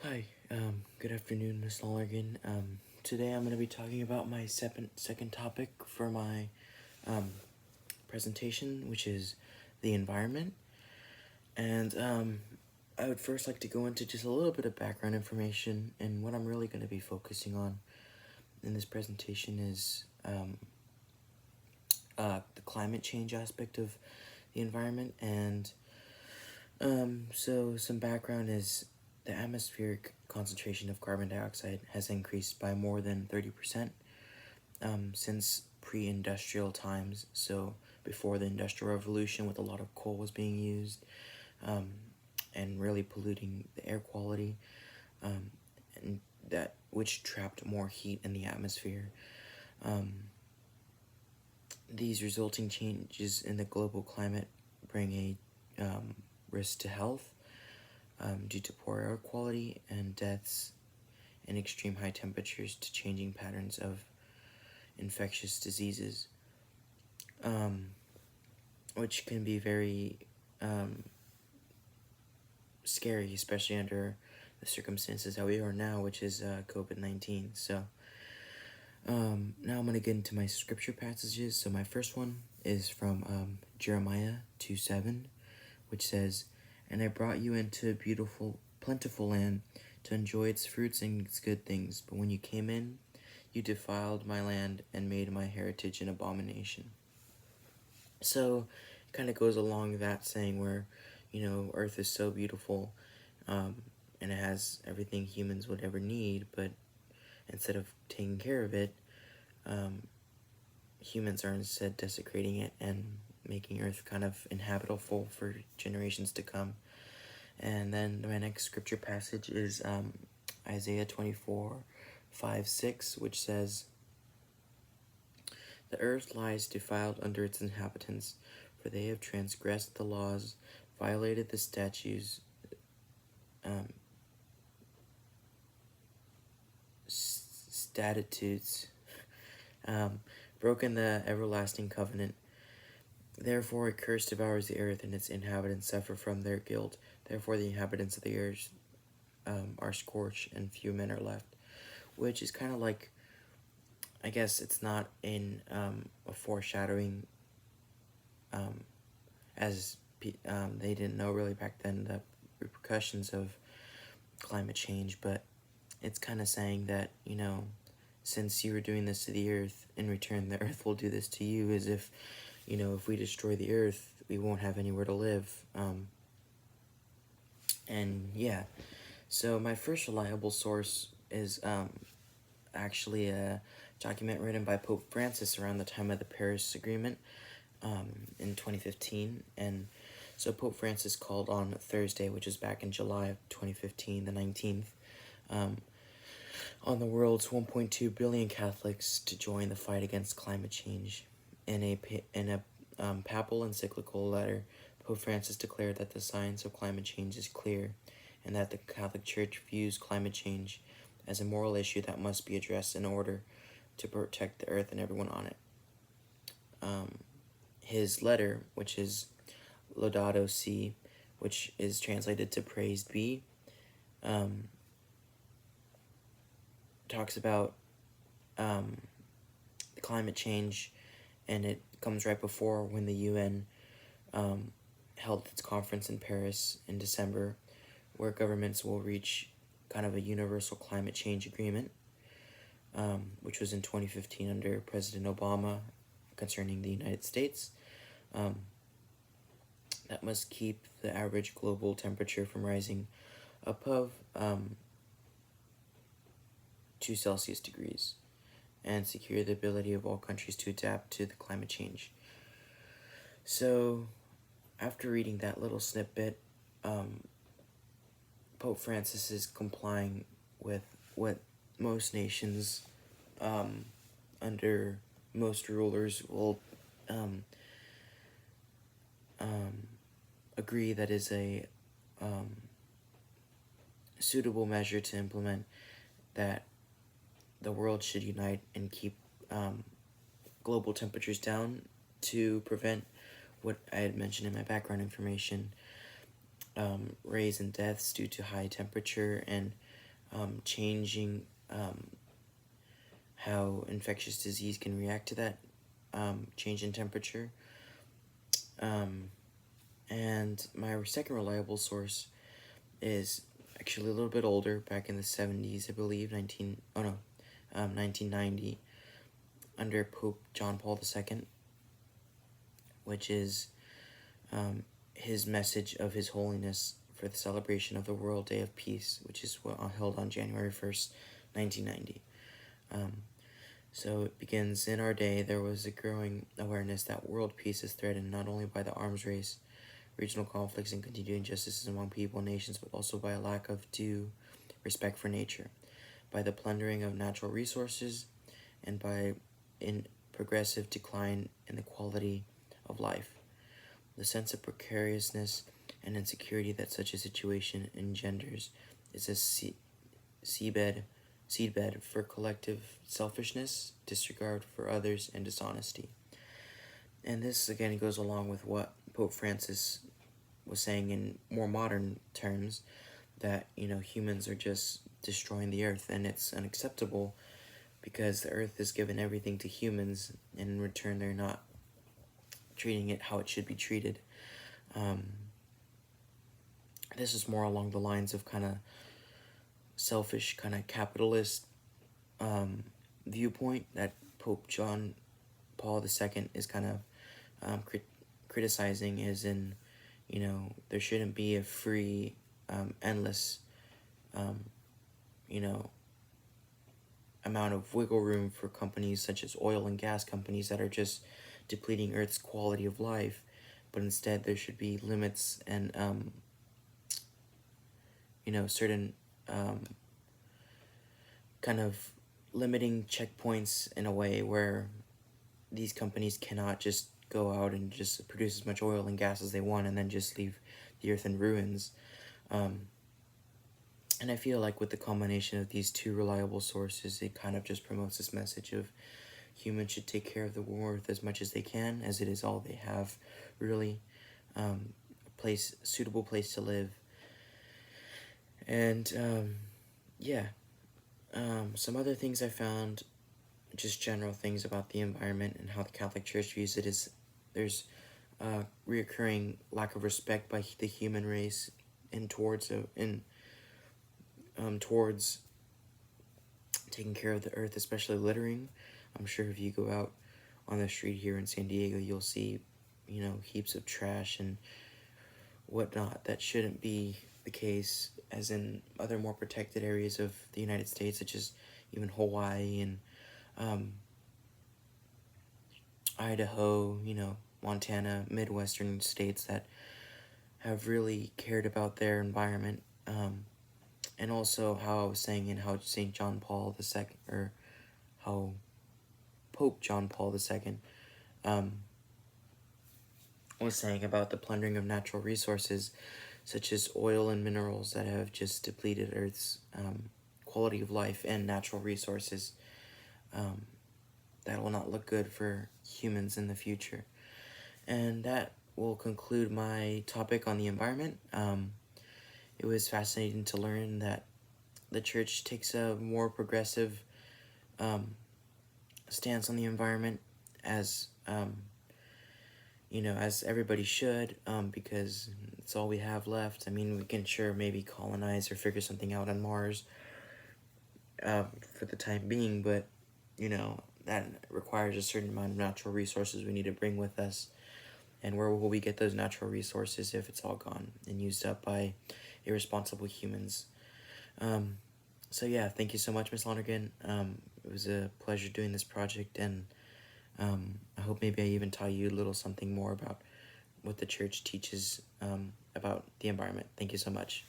Hi, good afternoon, Miss Lollergan. Today I'm going to be talking about my second topic for my um, presentation, which is the environment. And I would first like to go into just a little bit of background information, and what I'm really going to be focusing on in this presentation is the climate change aspect of the environment. And so some background is the atmospheric concentration of carbon dioxide has increased by more than 30% since pre-industrial times. So before the Industrial Revolution, with a lot of coal was being used um, and really polluting the air quality, and that which trapped more heat in the atmosphere. Um, these resulting changes in the global climate bring a risk to health due to poor air quality and deaths and extreme high temperatures to changing patterns of infectious diseases, um, which can be very scary, especially under the circumstances that we are now, which is COVID-19. So now I'm going to get into my scripture passages. So my first one is from Jeremiah 2:7, which says, "And I brought you into a beautiful, plentiful land to enjoy its fruits and its good things. But when you came in, you defiled my land and made my heritage an abomination." So it kind of goes along that saying where, Earth is so beautiful, and it has everything humans would ever need, but instead of taking care of it, um, humans are instead desecrating it and making Earth kind of inhabitable for generations to come. And then my next scripture passage is Isaiah 24:5-6, which says, "The earth lies defiled under its inhabitants, for they have transgressed the laws, violated the um, statutes, broken the everlasting covenant. Therefore a curse devours the earth, and its inhabitants suffer from their guilt. Therefore the inhabitants of the earth are scorched, and few men are left." Which is kind of like, I guess it's not in a foreshadowing, as they didn't know really back then the repercussions of climate change, but it's kind of saying that, since you were doing this to the earth, in return, the earth will do this to you, as if, if we destroy the earth, we won't have anywhere to live. And yeah, so my first reliable source is actually a document written by Pope Francis around the time of the Paris Agreement in 2015. And so Pope Francis called on Thursday, which is back in July of 2015, the 19th, on the world's 1.2 billion Catholics to join the fight against climate change. In a papal encyclical letter, Pope Francis declared that the science of climate change is clear, and that the Catholic Church views climate change as a moral issue that must be addressed in order to protect the earth and everyone on it. His letter, which is Laudato Si, which is translated to Praised Be, talks about climate change, and it comes right before when the UN held its conference in Paris in December, where governments will reach kind of a universal climate change agreement, which was in 2015 under President Obama concerning the United States, that must keep the average global temperature from rising above 2 Celsius degrees, and secure the ability of all countries to adapt to the climate change. So, after reading that little snippet, Pope Francis is complying with what most nations, under most rulers, will agree that is a suitable measure to implement, that the world should unite and keep global temperatures down to prevent what I had mentioned in my background information, raise in deaths due to high temperature, and changing how infectious disease can react to that change in temperature. And my second reliable source is actually a little bit older, back in the 70s, I believe, 1990, under Pope John Paul II, which is his message of His Holiness for the celebration of the World Day of Peace, which is held on January 1st, 1990. So it begins, in our day, there was a growing awareness that world peace is threatened not only by the arms race, regional conflicts, and continued injustices among people and nations, but also by a lack of due respect for nature, by the plundering of natural resources, and by progressive decline in the quality of life. The sense of precariousness and insecurity that such a situation engenders is a seedbed for collective selfishness, disregard for others, and dishonesty. And this again goes along with what Pope Francis was saying in more modern terms, that humans are just destroying the earth, and it's unacceptable because the earth has given everything to humans, and in return they're not treating it how it should be treated. This is more along the lines of kind of selfish, kind of capitalist viewpoint that Pope John Paul II is kind of criticizing, as in, there shouldn't be a free, endless, amount of wiggle room for companies such as oil and gas companies that are just depleting Earth's quality of life, but instead there should be limits and, certain kind of limiting checkpoints in a way where these companies cannot just go out and just produce as much oil and gas as they want and then just leave the earth in ruins. And I feel like with the combination of these two reliable sources, it kind of just promotes this message of humans should take care of the earth as much as they can, as it is all they have, really. A suitable place to live. And, some other things I found, just general things about the environment and how the Catholic Church views it, is there's a reoccurring lack of respect by the human race and towards taking care of the earth, especially littering. I'm sure if you go out on the street here in San Diego, you'll see, heaps of trash and whatnot. That shouldn't be the case, as in other more protected areas of the United States, such as even Hawaii and Idaho, Montana, Midwestern states that have really cared about their environment. And also how I was saying, and how St. John Paul II, or how Pope John Paul II was saying about the plundering of natural resources, such as oil and minerals that have just depleted Earth's quality of life and natural resources. That will not look good for humans in the future. And that will conclude my topic on the environment. It was fascinating to learn that the church takes a more progressive stance on the environment, as as everybody should, because it's all we have left. I mean, we can maybe colonize or figure something out on Mars for the time being, but that requires a certain amount of natural resources we need to bring with us. And where will we get those natural resources if it's all gone and used up by irresponsible humans? So yeah, thank you so much, Miss Lonergan. It was a pleasure doing this project, and I hope maybe I even taught you a little something more about what the church teaches about the environment. Thank you so much.